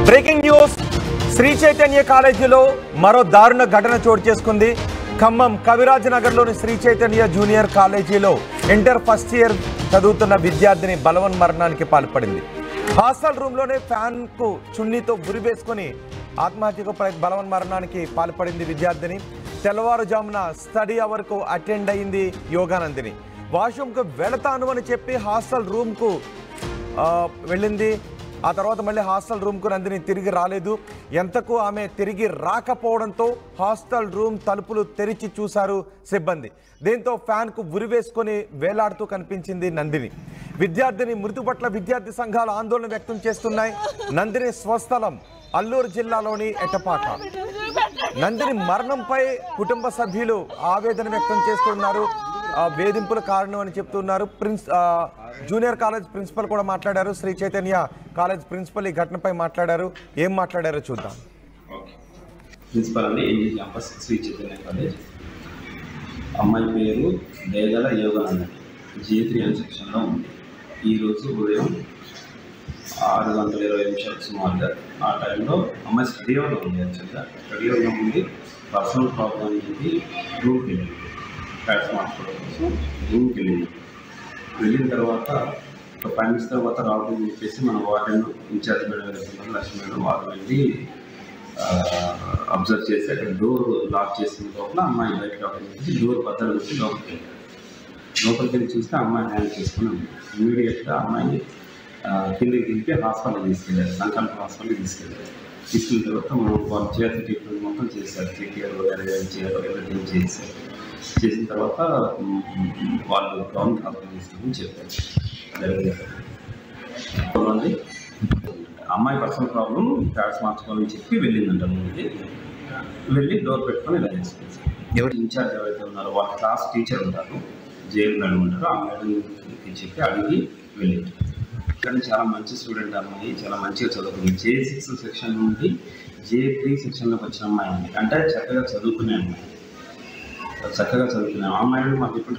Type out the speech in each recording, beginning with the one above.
Breaking news Shri Chaitanya కాలేజీలో మరో దారుణ ఘటన చోటు చేసుకుంది. ఖమ్మం కవిరాజ్ నగర్లోని శ్రీ చైతన్య జూనియర్ కాలేజీలో ఇంటర్ ఫస్ట్ ఇయర్ చదువుతున్న విద్యార్థిని బలవన్మరణానికి పాల్పడింది. హాస్టల్ రూమ్లోనే ఫ్యాన్కు చున్నీతో గురివేసుకుని ఆత్మహత్యకు బలవన్మరణానికి పాల్పడింది విద్యార్థిని. తెల్లవారుజామున స్టడీ అవర్కు అటెండ్ అయింది యోగానందిని. వాష్రూమ్కు వెళతాను అని చెప్పి హాస్టల్ రూమ్కు వెళ్ళింది. ఆ తర్వాత మళ్ళీ హాస్టల్ రూమ్కు నందిని తిరిగి రాలేదు. ఎంతకు ఆమె తిరిగి రాకపోవడంతో హాస్టల్ రూమ్ తలుపులు తెరిచి చూశారు సిబ్బంది. దీంతో ఫ్యాన్కు ఉరివేసుకొని వేలాడుతూ కనిపించింది నందిని. విద్యార్థిని మృతి పట్ల విద్యార్థి సంఘాలు ఆందోళన వ్యక్తం చేస్తున్నాయి. నందిని స్వస్థలం అల్లూరు జిల్లాలోని ఎటపాక. నందిని మరణంపై కుటుంబ సభ్యులు ఆవేదన వ్యక్తం చేస్తున్నారు. వేధింపుల కారణం అని చెప్తున్నారు. జూనియర్ కాలేజ్ ప్రిన్సిపల్ కూడా మాట్లాడారు. శ్రీ చైతన్య కాలేజ్ ప్రిన్సిపల్ ఈ ఘటనపై మాట్లాడారు. ఏం మాట్లాడారో చూద్దాం. ప్రిన్సిపల్ అండి, NG campus Sri Chaitanya college. అమ్మాయి పేరు దేగల యోగానంద, G3 సెక్షన్లో ఉంది. ఈరోజు ఉదయం 6:20 సుమారుగా ఆ టైంలో అమ్మాయి స్టడీ అవర్లో ఉంది. యాక్చువల్గా స్టడీ అవర్లో ఉంది. పర్సనల్ ప్రాబ్లం అని చెప్పి రూమ్కి వెళ్ళింది. ఫ్లాట్స్ మార్చుకోవడం కోసం రూమ్కి వెళ్ళిన తర్వాత ఒక 5 minutes తర్వాత రావడం చెప్పేసి మన వార్డెన్ ఇన్ఛార్జ్ మేడం వెళ్తున్నారు, లక్ష్మీ మేడం. వారు వెళ్ళి అబ్జర్వ్ చేసి అక్కడ డోర్ లాక్ చేసిన లోపల అమ్మాయి బయటకు రావడం చెప్పేసి డోర్ బద్దలు వచ్చి లోపలికి వెళ్ళి చూస్తే అమ్మాయి హ్యాండ్ చేసుకుని ఉంది. ఇమీడియట్గా అమ్మాయిని కిందకి దింపి హాస్పిటల్కి తీసుకెళ్ళారు. సంకల్ప హాస్పిటల్కి తీసుకెళ్ళిన తర్వాత వాళ్ళ చేతి ట్రీట్మెంట్ మొత్తం చేశారు. సిపిఆర్ ఎవరిథింగ్ చేసిన తర్వాత వాళ్ళు గవర్నమెంట్ హాస్పిటల్ తీసుకుని చెప్పారు. జరిగింది అమ్మాయి పర్సనల్ ప్రాబ్లం ఫ్లాట్స్ మార్చుకోవాలని చెప్పి వెళ్ళిందంట. ముందు వెళ్ళి డోర్ పెట్టుకొని ఇలా చేసుకుంది. ఎవరు ఇన్ఛార్జ్ ఎవరైతే ఉన్నారో వాళ్ళ క్లాస్ టీచర్ ఉంటారు, జైలు మేడం ఉంటారో ఆ మేడం చెప్పి అడిగి వెళ్ళింది. కానీ చాలా మంచి స్టూడెంట్ అమ్మాయి, చాలా మంచిగా చదువుకుంది. J6 సెక్షన్ నుండి J3 సెక్షన్లోకి వచ్చిన అమ్మాయి అండి. అంటే చక్కగా చదువుకునే అమ్మాయి, చక్కగా చదువుకునే అమ్మాయి. మాకు ఇప్పుడు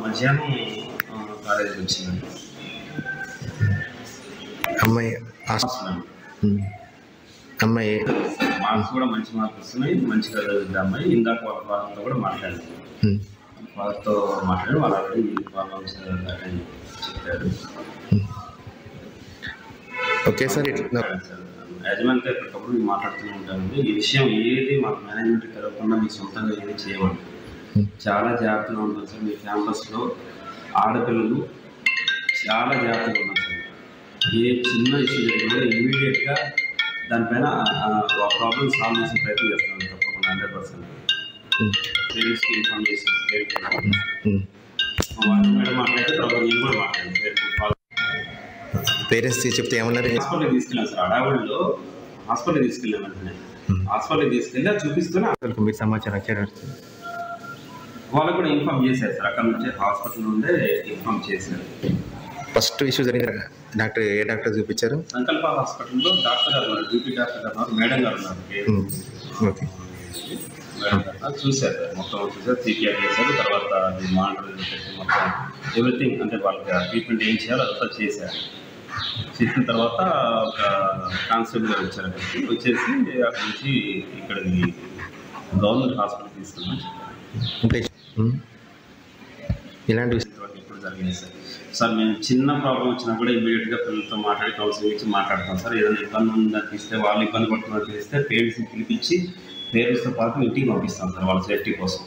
మధ్యాహ్నం కాలేజీకి వచ్చిందండి అమ్మాయి. అమ్మాయి మార్క్స్ కూడా మంచి మార్క్స్ వస్తున్నాయి, మంచిగా చదువుతుంది అమ్మాయి. ఇందాక వాళ్ళతో కూడా మాట్లాడింది. వాళ్ళతో మాట్లాడి వాళ్ళు ఆల్రెడీ ప్రాబ్లమ్స్ చెప్పారు. ఓకే సార్, యాజమాన్యంతో ఎప్పటికప్పుడు మేము మాట్లాడుతూ ఉంటామండి. ఈ విషయం ఏది మాకు మేనేజ్మెంట్కి తెలవకుండా మీ సొంతంగా ఏది చేయవద్దు. చాలా జాగ్రత్తగా ఉంటుంది సార్. మీ క్యాంపస్లో ఆడపిల్లలు చాలా జాగ్రత్తగా ఉన్నారు సార్. ఏ చిన్న ఇష్యూ జరిగినా ఇమీడియట్గా దానిపైన ప్రాబ్లమ్ సాల్వ్ చేసే ప్రయత్నం చేస్తాను తప్పకుండా 100%. పేరెంట్స్కి ఇన్ఫార్మ్ చేస్తాను. మేడం మాట్లాడితే తర్వాత నేను కూడా మాట్లాడాను. పేరెంట్స్ చెప్తే ఏమన్నారు? హాస్పిటల్కి తీసుకెళ్ళాను సార్. అడావుల్లో హాస్పిటల్కి తీసుకెళ్ళాను. వెంటనే హాస్పిటల్కి తీసుకెళ్ళి చూపిస్తూనే మీకు సమాచారం వచ్చారు. వాళ్ళకు కూడా ఇన్ఫార్మ్ చేశారు సార్. అక్కడ నుంచి హాస్పిటల్ నుండే ఇన్ఫార్మ్ చేశారు. ఫస్ట్ ఇష్యూ జరిగిన డాక్టర్ ఏ డాక్టర్ చూపించారు? సంకల్ప హాస్పిటల్లో డాక్టర్ గారు ఉన్నారు, డ్యూటీ డాక్టర్ గారు ఉన్నారు, మేడం గారు ఉన్నారు. ఓకే, మేడం గారు చూశారు, మొత్తం చూసారు, సిపిఆర్ చేశారు. తర్వాత అది మానిటర్ చేసి మొత్తం ఎవ్రీథింగ్ అంటే వాళ్ళకి ట్రీట్మెంట్ ఏం చేయాలో అదంతా చేశారు. చేసిన తర్వాత ఒక కానిస్టేబుల్ గారు వచ్చారు. అక్కడికి వచ్చేసి అక్కడి నుంచి ఇక్కడికి గవర్నమెంట్ హాస్పిటల్ తీసుకున్నాం. ఇలాంటి విషయం ఎప్పుడు జరిగింది సార్. సార్ మేము చిన్న ప్రాబ్లం వచ్చినా కూడా ఇమీడియట్గా పిల్లలతో మాట్లాడి కౌన్సిలింగ్ ఇచ్చి మాట్లాడతాం సార్. ఏదైనా ఇబ్బంది ఉందని తీస్తే, వాళ్ళు ఇబ్బంది పడుతున్నట్టు తెలిస్తే పేరెంట్స్ని పిలిపించి పేరెంట్స్తో పాటు ఇంటికి పంపిస్తాం సార్ వాళ్ళ సేఫ్టీ కోసం.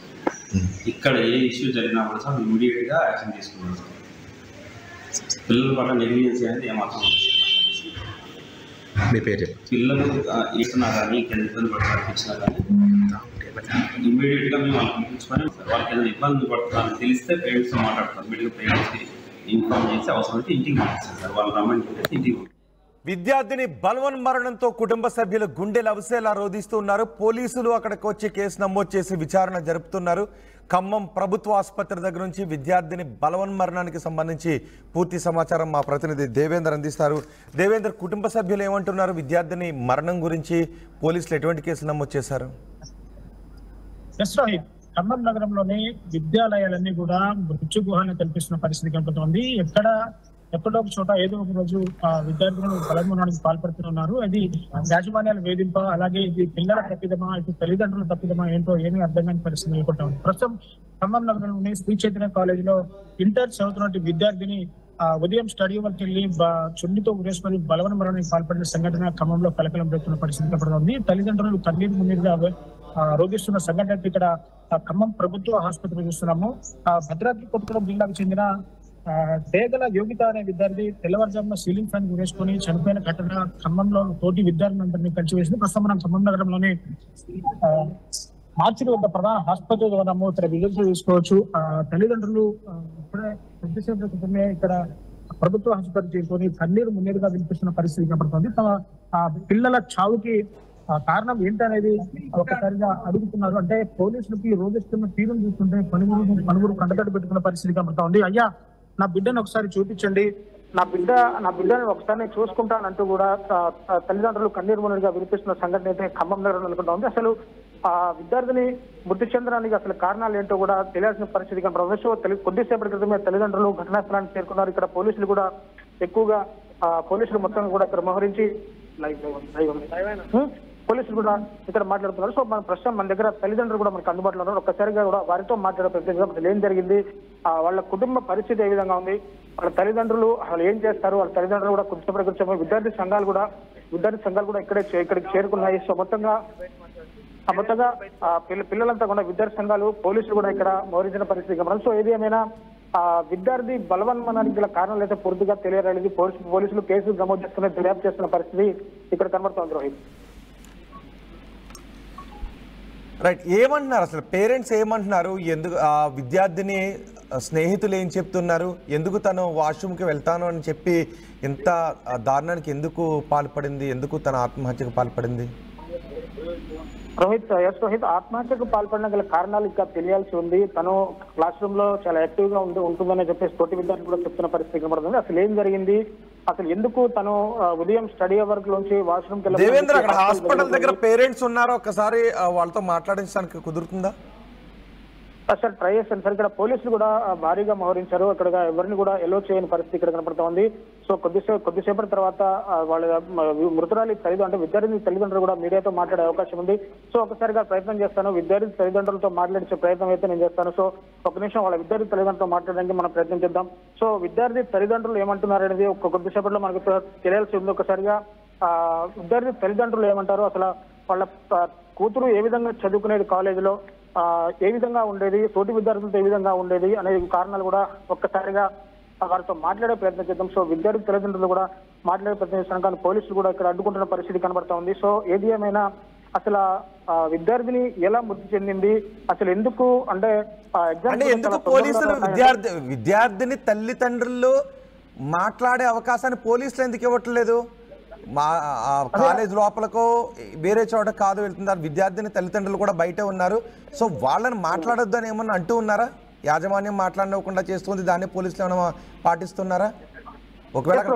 ఇక్కడ ఏ ఇష్యూ జరిగినా కూడా సార్ ఇమీడియట్గా యాక్షన్ తీసుకున్నాం సార్. పిల్లల పట్ల నెగ్లిజెన్స్ అనేది ఏమాత్రం ఉంది సార్. మీ పేరు పిల్లలు ఇస్తున్నా కానీ కింద ఇబ్బంది పడుతున్నా కానీ ఇమీడియట్గా మేము వాళ్ళకి పంపించుకొని వాళ్ళకి ఏదైనా ఇబ్బంది పడుతుందని తెలిస్తే పేరెంట్స్తో మాట్లాడతాం. ఇమీడియట్గా పేరెంట్స్కి ఇన్ఫార్మ్ చేసి అవసరమైతే ఇంటికి పంపిస్తాం సార్. వాళ్ళు రమ్మని చెప్పేసి ఇంటికి. విద్యార్థిని బలవన్మరణంతో కుటుంబ సభ్యులు గుండెలు అవసేలా రోధిస్తున్నారు. పోలీసులు అక్కడికి వచ్చి కేసు నమోదు చేసి విచారణ జరుపుతున్నారు. ఖమ్మం ప్రభుత్వ ఆసుపత్రి దగ్గర నుంచి విద్యార్థిని బలవన్మరణానికి సంబంధించి పూర్తి సమాచారం మా ప్రతినిధి దేవేందర్ అందిస్తారు. దేవేందర్, కుటుంబ సభ్యులు ఏమంటున్నారు? విద్యార్థిని మరణం గురించి పోలీసులు ఎటువంటి కేసు నమోదు చేశారు? ఖమ్మం నగరంలోని విద్యాలయాలన్నీ కూడా మృత్యుగుహాన్ని కల్పిస్తున్న పరిస్థితి కనపడుతోంది. ఎక్కడ ఎక్కడో ఒక చోట ఏదో ఒక రోజు విద్యార్థులను బలవన్మరణానికి పాల్పడుతున్నారు. అది యాజమాన్యాల వేధింప, అలాగే ఇది పిల్లల తప్పిదమా, ఇది తల్లిదండ్రుల తప్పిదమా ఏంటో ఏమీ అర్థం కాని పరిస్థితి నెలకొంటాం. ప్రస్తుతం ఖమ్మం నగరంలోని శ్రీ చైతన్య కాలేజీలో ఇంటర్ చదువుతున్న విద్యార్థిని ఉదయం స్టడీ వర్క్ వెళ్ళి చుండితో ఉరేసుకొని బలవన్మరణానికి పాల్పడిన సంఘటన ఖమ్మంలో కలకలం రేపుతున్న పరిస్థితి కనబడుతోంది. తల్లిదండ్రులు కన్నీరు మున్నీరుగా రోగిస్తున్న సంఘటన ఇక్కడ ఖమ్మం ప్రభుత్వ ఆసుపత్రి చూస్తున్నాము. భద్రాద్రి కొత్తగూడెం జిల్లాకు చెందిన దేగల యోగిత అనే విద్యార్థి తెల్లవారుజామున సీలింగ్ ఫ్యాన్ వేసుకొని చనిపోయిన ఘటన ఖమ్మంలో తోటి విద్యార్థులందరినీ కలిసివేసింది. ప్రస్తుతం మనం ఖమ్మం నగరంలోని మార్చిడి వద్ద ప్రధాన ఆసుపత్రి మనము ఇక్కడ విజువల్స్ చూసుకోవచ్చు. తల్లిదండ్రులు ఇప్పుడే కొద్దిసేపు క్రితమే ఇక్కడ ప్రభుత్వ ఆసుపత్రి చేరుకొని కన్నీరు మున్నీరుగా వినిపిస్తున్న పరిస్థితి కనబడుతుంది. తమ పిల్లల చావుకి కారణం ఏంటనేది ఒకసారిగా అడుగుతున్నారు. అంటే పోలీసులకి రోగిస్తున్న తీరును చూస్తుంటే పలువురు కండతడి పెట్టుకున్న పరిస్థితి కనబడతా ఉంది. అయ్యా, నా బిడ్డను ఒకసారి చూపించండి, నా బిడ్డను ఒకసారి నేను చూసుకుంటానంటూ కూడా తల్లిదండ్రులు కన్నీరు మున్నీరుగా వినిపిస్తున్న సంఘటన అయితే ఖమ్మం నగరంలో నెలకొంటా ఉంది. అసలు ఆ విద్యార్థిని మృతి చెందడానికి అసలు కారణాలు ఏంటో కూడా తెలియాల్సిన పరిస్థితి కనబడుతుంది. సో కొద్దిసేపటి క్రితమే తల్లిదండ్రులు ఘటనాస్థలానికి చేరుకున్నారు. ఇక్కడ పోలీసులు కూడా ఎక్కువగా పోలీసులు మొత్తం కూడా ఇక్కడ మోహరించి పోలీసులు కూడా ఇక్కడ మాట్లాడుతున్నారు. సో మన ప్రస్తుతం మన దగ్గర తల్లిదండ్రులు కూడా మనకు అందుబాటులో ఉన్నారు. ఒక్కసారిగా కూడా వారితో మాట్లాడే ప్రయత్నం అసలు ఏం జరిగింది, వాళ్ళ కుటుంబ పరిస్థితి ఏ విధంగా ఉంది, వాళ్ళ తల్లిదండ్రులు అసలు ఏం చేస్తారు, వాళ్ళ తల్లిదండ్రులు కూడా కొంచెం విద్యార్థి సంఘాలు కూడా ఇక్కడికి చేరుకున్నాయి. సో మొత్తంగా పిల్లలంతా కూడా విద్యార్థి సంఘాలు పోలీసులు కూడా ఇక్కడ మోహరించిన పరిస్థితి కనబడుతుంది. సో ఏది ఏమైనా విద్యార్థి బలవన్మరణానికి గల కారణాలు అయితే పూర్తిగా తెలియరాలేదు. పోలీసులు కేసులు నమోదు చేసుకుని దర్యాప్తు చేస్తున్న పరిస్థితి ఇక్కడ కనబడుతోంది. రోహిత్, రైట్, ఏమంటున్నారు అసలు పేరెంట్స్ ఏమంటున్నారు? ఎందుకు ఆ విద్యార్థిని స్నేహితులు ఏం చెప్తున్నారు? ఎందుకు తను వాష్రూమ్కి వెళ్తాను అని చెప్పి ఇంత దారుణానికి ఎందుకు పాల్పడింది? ఎందుకు తన ఆత్మహత్యకు పాల్పడింది? రోహిత్, ఆత్మహత్యకు పాల్పడిన గల కారణాలు ఇంకా తెలియాల్సి ఉంది. తను క్లాస్ రూమ్ లో చాలా యాక్టివ్ గా ఉంటుందని చెప్పేసి తోటి విద్యార్థులు కూడా చెప్తున్న పరిస్థితి కనబడుతుంది. అసలు ఏం జరిగింది, అసలు ఎందుకు తను ఉదయం స్టడీ అవర్ లోంచి వాష్రూమ్ కి దేవేంద్ర, అక్కడ హాస్పిటల్ దగ్గర పేరెంట్స్ ఉన్నారు, ఒక్కసారి వాళ్ళతో మాట్లాడించడానికి కుదురుతుందా? సార్ ట్రై చేస్తాను సార్. ఇక్కడ పోలీసులు కూడా భారీగా మోహరించారు. అక్కడ ఎవరిని కూడా ఎలో చేయని పరిస్థితి ఇక్కడ కనపడతా ఉంది. సో కొద్దిసేపటి తర్వాత వాళ్ళ మృతురాలి విద్యార్థి తల్లిదండ్రులు కూడా మీడియాతో మాట్లాడే అవకాశం ఉంది. సో ఒకసారిగా ప్రయత్నం చేస్తాను, విద్యార్థి తల్లిదండ్రులతో మాట్లాడించే ప్రయత్నం అయితే నేను చేస్తాను. సో ఒక నిమిషం వాళ్ళ విద్యార్థి తల్లిదండ్రులతో మాట్లాడడానికి మనం ప్రయత్నం చేద్దాం. సో విద్యార్థి తల్లిదండ్రులు ఏమంటున్నారు అనేది కొద్దిసేపట్లో మనకు తెలియాల్సి ఉంది. ఒకసారిగా విద్యార్థి తల్లిదండ్రులు ఏమంటారు, అసలు వాళ్ళ కూతురు ఏ విధంగా చదువుకునేది కాలేజీలో, ఏ విధంగా ఉండేది, తోటి విద్యార్థులతో ఏ విధంగా ఉండేది అనే కారణాలు కూడా ఒక్కసారిగా వారితో మాట్లాడే ప్రయత్నం చేద్దాం. సో విద్యార్థి తల్లిదండ్రులు కూడా మాట్లాడే ప్రయత్నం చేస్తున్నాం, కానీ పోలీసులు కూడా ఇక్కడ అడ్డుకుంటున్న పరిస్థితి కనబడతా ఉంది. సో ఏది ఏమైనా అసలు విద్యార్థిని ఎలా మృతి చెందింది, అసలు ఎందుకు అంటే ఎందుకు పోలీసులు విద్యార్థిని తల్లిదండ్రులు మాట్లాడే అవకాశాన్ని పోలీసులు ఎందుకు ఇవ్వట్లేదు? మా కాలేజ్ లోపలకో వేరే చోట కాదు వెళ్తున్నారు, విద్యార్థిని తల్లిదండ్రులు కూడా బయటే ఉన్నారు. సో వాళ్ళని మాట్లాడొద్దు అని ఏమన్నా అంటూ ఉన్నారా? యాజమాన్యం మాట్లాడకుండా చేస్తుంది, దాన్ని పోలీసులు ఏమైనా పాటిస్తున్నారా? ఒకవేళ అక్కడ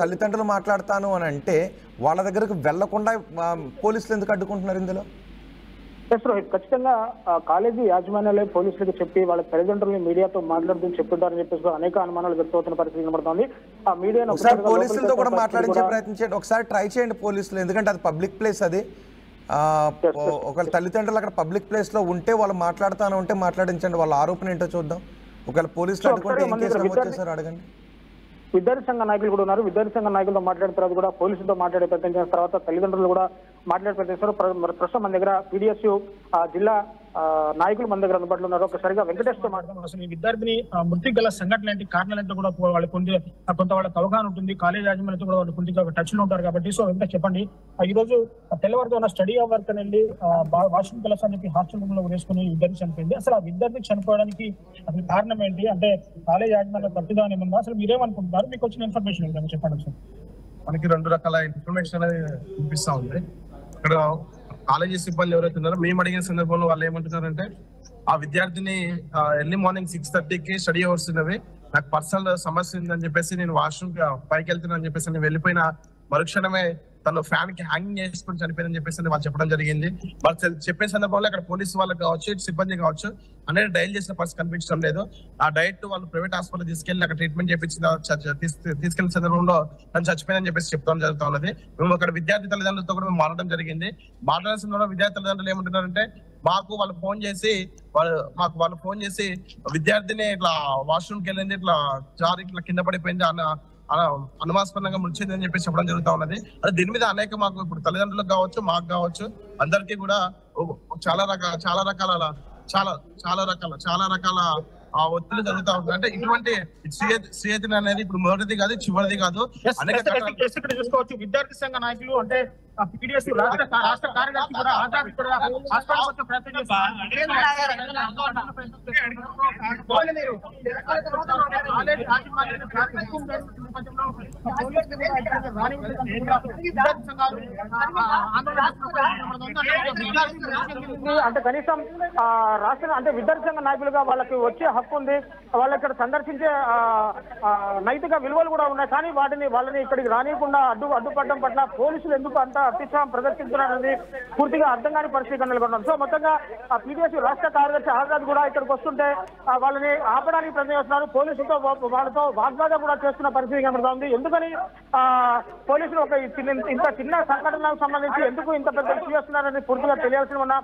తల్లిదండ్రులు మాట్లాడతాను అని అంటే వాళ్ళ దగ్గరకు వెళ్లకుండా పోలీసులు ఎందుకు అడ్డుకుంటున్నారు ఇందులో? ఖచ్చితంగా కాలేజీ యాజమాన్యాలే పోలీసులకు చెప్పి వాళ్ళ తల్లిదండ్రులని మీడియాతో మాట్లాడుతూ చెప్తుంటారని చెప్పేసి అనేక అనుమానాలు వ్యక్తమవుతున్న పరిస్థితి కనబడుతుంది. ఆ మీడియా ఒకసారి పోలీసులతో కూడా మాట్లాడించే ప్రయత్నించండి, ఒకసారి ట్రై చేయండి పోలీసులు, ఎందుకంటే అది పబ్లిక్ ప్లేస్. అది ఒకవేళ తల్లిదండ్రులు అక్కడ పబ్లిక్ ప్లేస్ లో ఉంటే వాళ్ళు మాట్లాడుతాను ఉంటే మాట్లాడించండి, వాళ్ళ ఆరోపణ ఏంటో చూద్దాం. ఒకవేళ పోలీసులు అడ్డుకుంటే ఏం కేసు నమోదు చేశారు అడగండి. విద్యార్థి సంఘ నాయకులు కూడా ఉన్నారు. విద్యార్థి సంఘ నాయకులతో మాట్లాడిన తర్వాత కూడా పోలీసులతో మాట్లాడే ప్రయత్నం చేసిన తర్వాత తల్లిదండ్రులు కూడా మాట్లాడే ప్రయత్నం చేస్తారు. ప్రస్తుతం మన దగ్గర PDSU జిల్లా నాయకులు మన దగ్గర అందుబాటులో ఉన్నారు. ఒకసారిగా వెంకటేష్తో మాట్లాడడం, అసలు ఈ విద్యార్థిని మృతి గల సంఘటన ఏంటి, కారణాలు ఏంటో కూడా వాళ్ళకి కొంత వాళ్ళకి అవగాహన ఉంటుంది. కాలేజ్ యాజమాన్యంతో కూడా వాళ్ళు కొద్దిగా టచ్ లో ఉంటారు కాబట్టి. సో వెంకటేష్ చెప్పండి, ఈ రోజు తెల్లవారితో ఉన్న స్టడీ అవర్క్ వెళ్ళి వాష్రూమ్ కలర్స్ అని చెప్పి హాస్టల్ రూమ్ లో వేసుకుని విద్యార్థి చనిపోయింది. అసలు ఆ విద్యార్థి చనిపోవడానికి అసలు కారణం ఏంటి, అంటే కాలేజ్ యాజమాన్యం తప్పిదాని ఏమన్నా, అసలు మీరేమనుకుంటున్నారు, మీకు వచ్చిన ఇన్ఫర్మేషన్ ఏంటని చెప్పండి సార్. మనకి 2 రకాల ఇన్ఫర్మేషన్ అనేది వినిపిస్తా ఉంది. ఇక్కడ కాలేజీ సిబ్బంది ఎవరైతే ఉన్నారో మేము అడిగిన సందర్భంలో వాళ్ళు ఏమంటున్నారంటే, ఆ విద్యార్థిని ఎర్లీ మార్నింగ్ 6:30కి స్టడీ అవర్స్ ఉన్నవి, నాకు పర్సనల్ సమస్య ఉందని చెప్పేసి నేను వాష్రూమ్ పైకి వెళ్తున్నా అని చెప్పేసి నేను వెళ్ళిపోయిన మరుక్షణమే తను ఫ్యాన్ కి హ్యాంగింగ్ చేసుకుని చనిపోయిందని చెప్పేసి వాళ్ళు చెప్పడం జరిగింది. వాళ్ళు చెప్పే సందర్భంలో అక్కడ పోలీసు వాళ్ళకి కావచ్చు, సిబ్బంది కావచ్చు అనేది డైల్ చేసిన పరిస్థితి కనిపించడం లేదు. ఆ డైరెక్ట్ వాళ్ళు ప్రైవేట్ హాస్పిటల్ తీసుకెళ్లి అక్కడ ట్రీట్మెంట్ తీసుకెళ్లిన సందర్భంలో తను చచ్చిపోయిందని చెప్పేసి చెప్తాం జరుగుతా ఉన్నది. మేము అక్కడ విద్యార్థి తల్లిదండ్రులతో కూడా మేము మాట్లాడడం జరిగింది. మాట్లాడిన సందర్భంలో విద్యార్థి తల్లిదండ్రులు ఏమంటున్నారంటే వాళ్ళు ఫోన్ చేసి విద్యార్థిని ఇట్లా వాష్రూమ్కి వెళ్ళింది, ఇట్లా జారి ఇట్లా కింద పడిపోయింది, అనుమాస్పదంగా మృతి అని చెప్పేసి చెప్పడం జరుగుతా ఉన్నది. అది దీని మీద అనేక మాకు ఇప్పుడు తల్లిదండ్రులకు కావచ్చు, మాకు కావచ్చు, అందరికీ కూడా చాలా రకాల ఒత్తిడి జరుగుతా ఉంది. అంటే ఇటువంటి శ్రీయతిని అనేది ఇప్పుడు మొదటిది కాదు, చివరిది కాదు. చూసుకోవచ్చు విద్యార్థి సంఘ నాయకులు అంటే పీడిఎస్ రాష్ట్ర కార్యదర్శి కూడా అంటే కనీసం రాష్ట్ర అంటే విద్యార్థి సంఘ నాయకులుగా వాళ్ళకి వచ్చే హక్కు ఉంది, వాళ్ళు ఇక్కడ సందర్శించే నైతిక విలువలు కూడా ఉన్నాయి. కానీ వాళ్ళని ఇక్కడికి రానియకుండా అడ్డుపడడం పట్ల పోలీసులు ఎందుకు అంత అత్యుత్సాహం ప్రదర్శిస్తున్నారనేది పూర్తిగా అర్థం కాని పరిస్థితి నెలకొన్నారు. సో మొత్తంగా పీడిఎస్ రాష్ట్ర కార్యదర్శి ఆజాద్ కూడా ఇక్కడికి వస్తుంటే వాళ్ళని ఆపడానికి ప్రయత్నం చేస్తున్నారు. పోలీసులతో వాళ్ళతో వాగ్వాదం కూడా చేస్తున్న పరిస్థితి కనబడుతోంది. ఎందుకని పోలీసులు ఒక ఇంత చిన్న సంఘటనకు సంబంధించి ఎందుకు ఇంత పెద్ద ఇష్యూ చేస్తున్నారని పూర్తిగా తెలియాల్సిన ఉన్న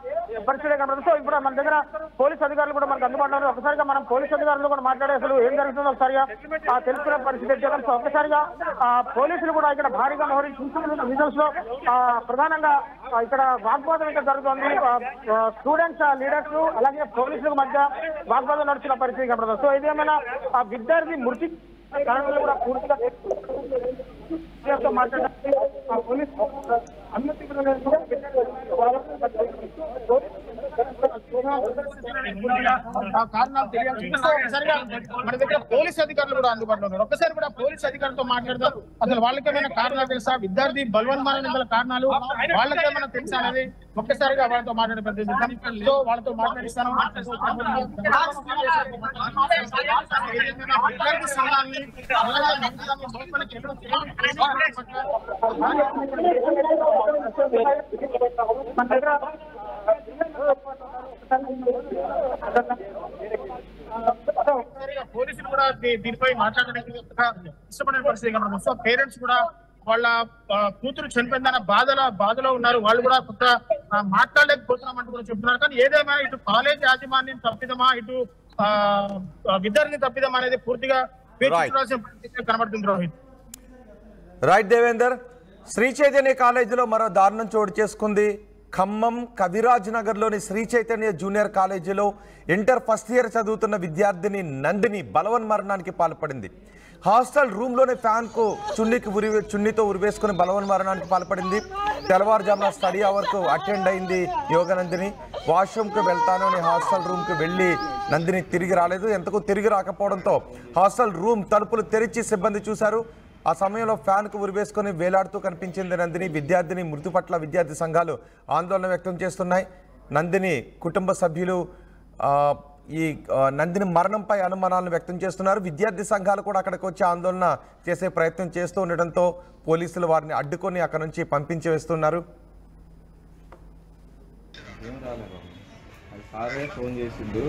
పరిస్థితి కనబడుతుంది. సో ఇప్పుడు మన దగ్గర పోలీసు అధికారులు కూడా మనకు అందుబాటులో ఒకసారిగా మనం పోలీసు అధికారులు కూడా మాట్లాడే అసలు ఏం జరుగుతుందో ఒకసారిగా తెలుసుకునే పరిస్థితి వచ్చేదాం. సో ఒక్కసారిగా పోలీసులు కూడా ఇక్కడ భారీగా విజువల్స్ లో ప్రధానంగా ఇక్కడ వాగ్వాదం ఇక్కడ జరుగుతోంది. స్టూడెంట్స్ లీడర్స్ అలాగే పోలీసులకు మధ్య వాగ్వాదం నడుస్తున్న పరిస్థితి కనబడుతుంది. సో ఇదేమైనా విద్యార్థి మృతి కారణాలు కూడా పూర్తిగా మాట్లాడాలి. పోలీసు అనుమతి కారణాలు తెలియాలి. మన దగ్గర పోలీసు అధికారులు కూడా అందుబాటులో ఉన్నారు. ఒక్కసారి కూడా పోలీసు అధికారులతో మాట్లాడదాం. అసలు వాళ్ళకేమైనా కారణాలు తెలుసా, విద్యార్థి బలవన్మానం గల కారణాలు వాళ్ళకేమైనా తెలుసా అనేది ఒక్కసారిగా వాళ్ళతో మాట్లాడే ప్రయత్నిస్తాం. సో వాళ్ళతో మాట్లాడిస్తాను. విద్యార్థి సంఘాన్ని మన దగ్గర పోలీసులు కూడా దీనిపై మాట్లాడడానికి ఇష్టపడే పరిస్థితి కనబడుతుంది. సో పేరెంట్స్ కూడా వాళ్ళ కూతురు చనిపోయిందన్న బాధలో ఉన్నారు. వాళ్ళు కూడా కొత్త మాట్లాడలేకపోతున్నామంటూ కూడా చెప్తున్నారు. కానీ ఏదేమైనా ఇటు కాలేజ్ యాజమాన్యం తప్పిదమా, ఇటు విద్యార్థి తప్పిదమా అనేది పూర్తిగా కనబడుతుంది. రోహిత్. రైట్ దేవేందర్, శ్రీ చైతన్య కాలేజీలో మరో దారుణం చోటు చేసుకుంది. ఖమ్మం కవిరాజ్ నగర్లోని శ్రీ చైతన్య జూనియర్ కాలేజీలో ఇంటర్ ఫస్ట్ ఇయర్ చదువుతున్న విద్యార్థిని నందిని బలవన్మరణానికి పాల్పడింది. హాస్టల్ రూమ్లోని ఫ్యాన్కు చున్నీతో ఉరివేసుకుని బలవన్మరణానికి పాల్పడింది. తెల్లవారుజామున స్టడీ అవర్కు అటెండ్ అయింది యోగనందిని. వాష్రూమ్కి వెళ్తాను అని హాస్టల్ రూమ్కి వెళ్ళి నందిని తిరిగి రాలేదు. ఎంతకు తిరిగి రాకపోవడంతో హాస్టల్ రూమ్ తలుపులు తెరిచి సిబ్బంది చూశారు. ఆ సమయంలో ఫ్యాన్కు ఉరివేసుకొని వేలాడుతూ కనిపించింది నందిని. విద్యార్థిని మృతి పట్ల విద్యార్థి సంఘాలు ఆందోళన వ్యక్తం చేస్తున్నాయి. నందిని కుటుంబ సభ్యులు ఈ నందిని మరణంపై అనుమానాలను వ్యక్తం చేస్తున్నారు. విద్యార్థి సంఘాలు కూడా అక్కడికి వచ్చి ఆందోళన చేసే ప్రయత్నం చేస్తూ ఉండడంతో పోలీసులు వారిని అడ్డుకొని అక్కడ నుంచి పంపించి వేస్తున్నారు. ఫోన్ చేసిండు